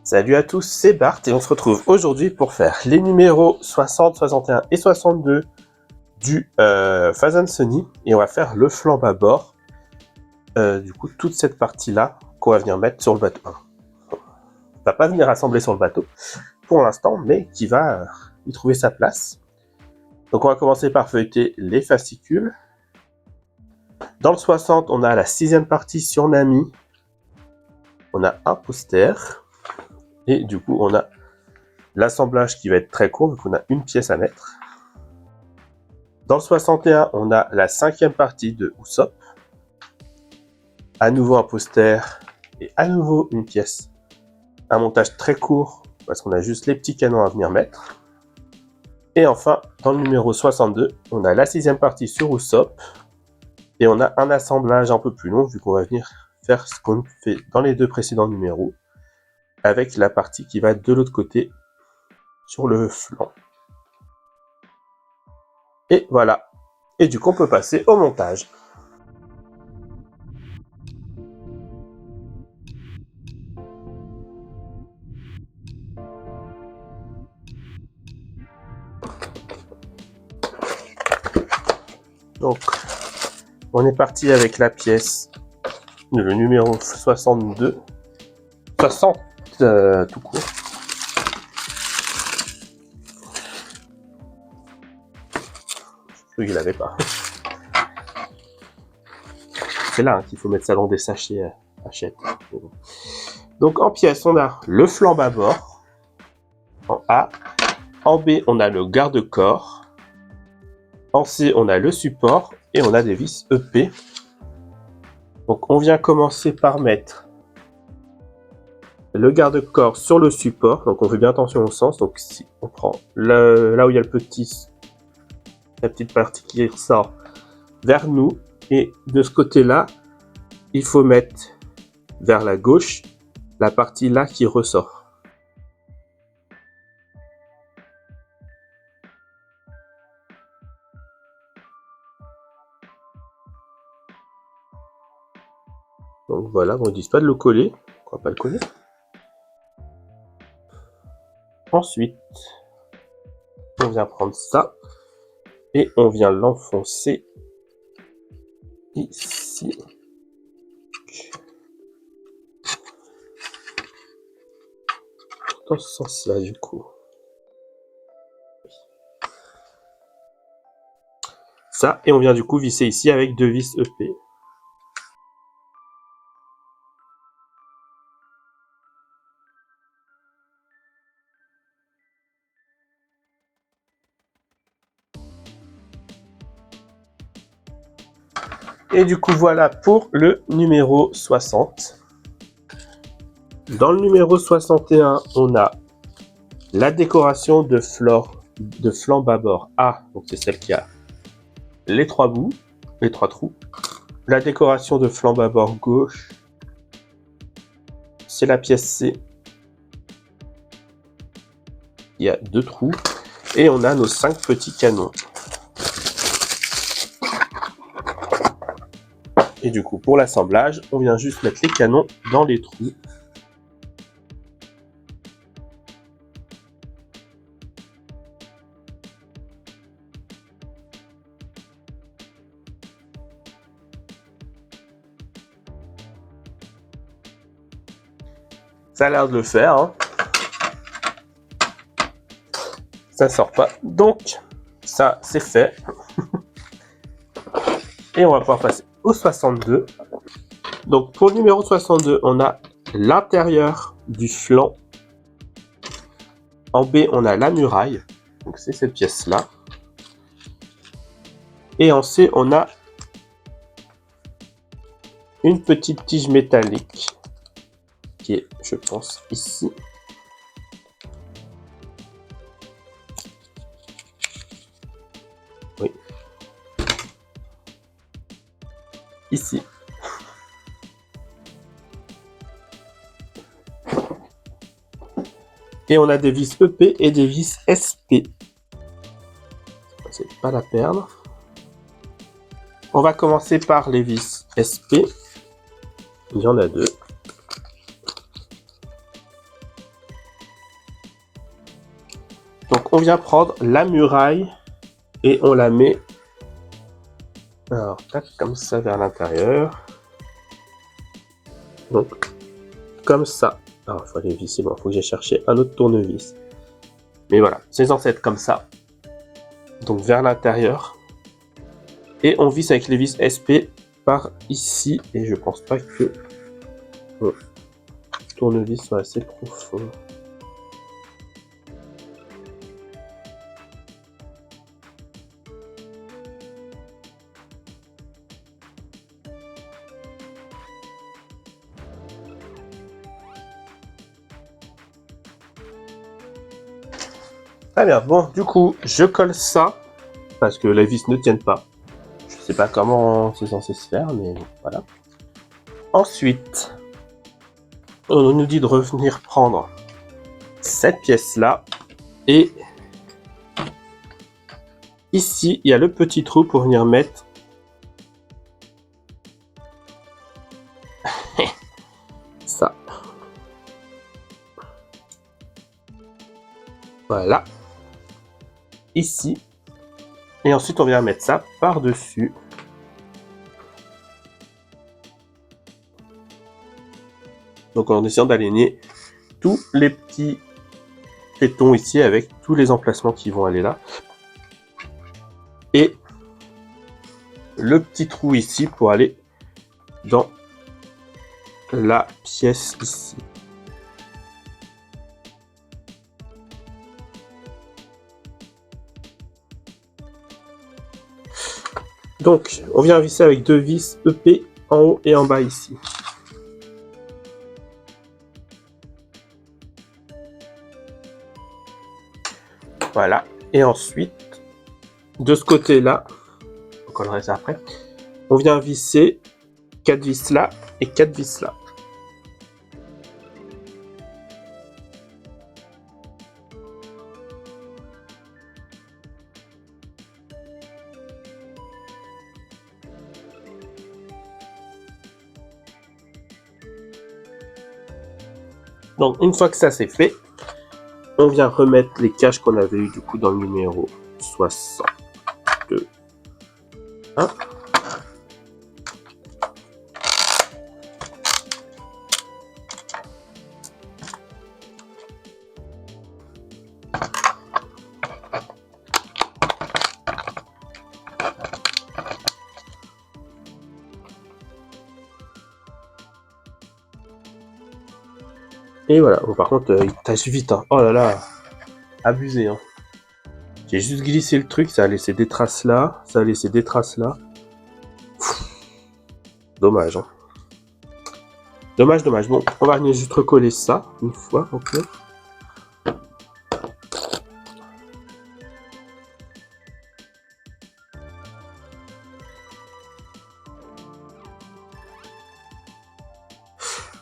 Salut à tous, c'est Bart et on se retrouve aujourd'hui pour faire les numéros 60, 61 et 62 du Phazon Sony et on va faire le flanc bâbord. Du coup, toute cette partie-là qu'on va venir mettre sur le bateau. On va pas venir assembler sur le bateau pour l'instant, mais qui va y trouver sa place. Donc on va commencer par feuilleter les fascicules. Dans le 60, on a la 6e partie sur Nami. On a un poster. Et du coup, on a l'assemblage qui va être très court, vu qu'on a une pièce à mettre. Dans le 61, on a la 5e partie de Usopp. À nouveau un poster et à nouveau une pièce. Un montage très court, parce qu'on a juste les petits canons à venir mettre. Et enfin, dans le numéro 62, on a la 6e partie sur Usopp. Et on a un assemblage un peu plus long, vu qu'on va venir faire ce qu'on fait dans les deux précédents numéros, avec la partie qui va de l'autre côté, sur le flanc. Et voilà. Et du coup, on peut passer au montage. Donc, on est parti avec la pièce, le numéro 62. 60 tout court. Je ne l'avais pas. C'est là qu'il faut mettre ça dans des sachets Hachette. Donc en pièces, on a le flanc bâbord en A. En B, on a le garde-corps. En C, on a le support et on a des vis EP. Donc on vient commencer par mettre le garde-corps sur le support. Donc on fait bien attention au sens. Donc si on prend là où il y a la petite partie qui ressort vers nous, et de ce côté-là, il faut mettre vers la gauche la partie là qui ressort. Donc voilà, bon, ils disent pas de le coller, on va pas le coller. Ensuite, on vient prendre ça et on vient l'enfoncer ici. Dans ce sens-là, du coup. Ça, et on vient du coup visser ici avec deux vis EP. Et du coup, voilà pour le numéro 60. Dans le numéro 61, on a la décoration de flanc bâbord A, donc c'est celle qui a les trois bouts, les trois trous. La décoration de flanc bâbord gauche, c'est la pièce C. Il y a deux trous. Et on a nos 5 petits canons. Et du coup, pour l'assemblage, on vient juste mettre les canons dans les trous. Ça a l'air de le faire, hein. Ça sort pas. Donc, ça, c'est fait. Et on va pouvoir passer au 62. Donc, pour le numéro 62, on a l'intérieur du flanc. En B, on a la muraille. Donc, c'est cette pièce-là. Et en C, on a une petite tige métallique qui est, je pense, ici. Oui. Ici. Et on a des vis EP et des vis SP. C'est pas la perdre. On va commencer par les vis SP. Il y en a deux. Donc on vient prendre la muraille et on la met, alors tac, comme ça vers l'intérieur. Donc comme ça. Alors il faut aller visser, bon, il faut que j'ai cherché un autre tournevis. Mais voilà, c'est censé être comme ça. Donc vers l'intérieur. Et on visse avec les vis SP par ici. Et je pense pas que le tournevis soit assez profond. Très bien, bon, du coup, je colle ça, parce que les vis ne tiennent pas. Je sais pas comment c'est censé se faire, mais voilà. Ensuite, on nous dit de revenir prendre cette pièce-là, et ici, il y a le petit trou pour venir mettre ça. Voilà. Ici. Et ensuite, on vient mettre ça par-dessus. Donc, en essayant d'aligner tous les petits pétons ici avec tous les emplacements qui vont aller là. Et le petit trou ici pour aller dans la pièce ici. Donc, on vient visser avec deux vis EP en haut et en bas ici. Voilà. Et ensuite, de ce côté-là, on collerait ça après, on vient visser 4 vis là et 4 vis là. Donc, une fois que ça c'est fait, on vient remettre les caches qu'on avait eu du coup dans le numéro 62. Hein? Et voilà, bon, par contre, il tâche vite, hein. Oh là là, abusé, hein. J'ai juste glissé le truc, ça a laissé des traces là, ça a laissé des traces là. Dommage, hein. Dommage, dommage. Bon, on va venir juste recoller ça, une fois, ok.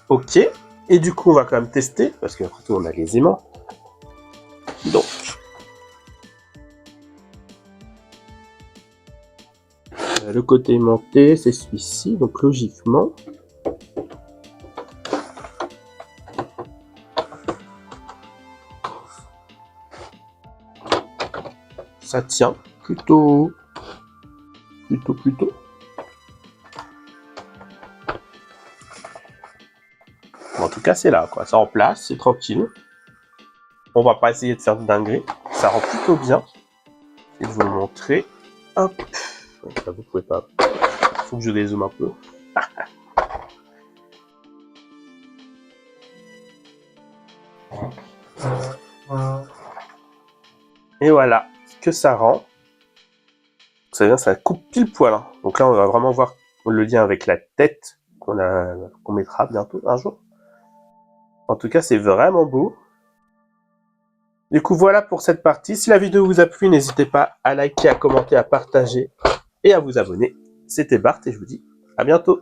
Ok, et du coup, on va quand même tester, parce qu'après tout, on a les aimants. Donc, le côté aimanté, c'est celui-ci, donc logiquement. Ça tient plutôt. En tout cas, c'est là, quoi. Ça en place, c'est tranquille. On va pas essayer de faire de dinguerie. Ça rend plutôt bien. Je vais vous le montrer. Hop. Là, vous pouvez pas. Faut que je dézoome un peu. Et voilà ce que ça rend. Ça vient, ça coupe pile poil. Hein. Donc là, on va vraiment voir le lien avec la tête qu'on mettra bientôt, un jour. En tout cas, c'est vraiment beau. Du coup, voilà pour cette partie. Si la vidéo vous a plu, n'hésitez pas à liker, à commenter, à partager et à vous abonner. C'était Bart et je vous dis à bientôt.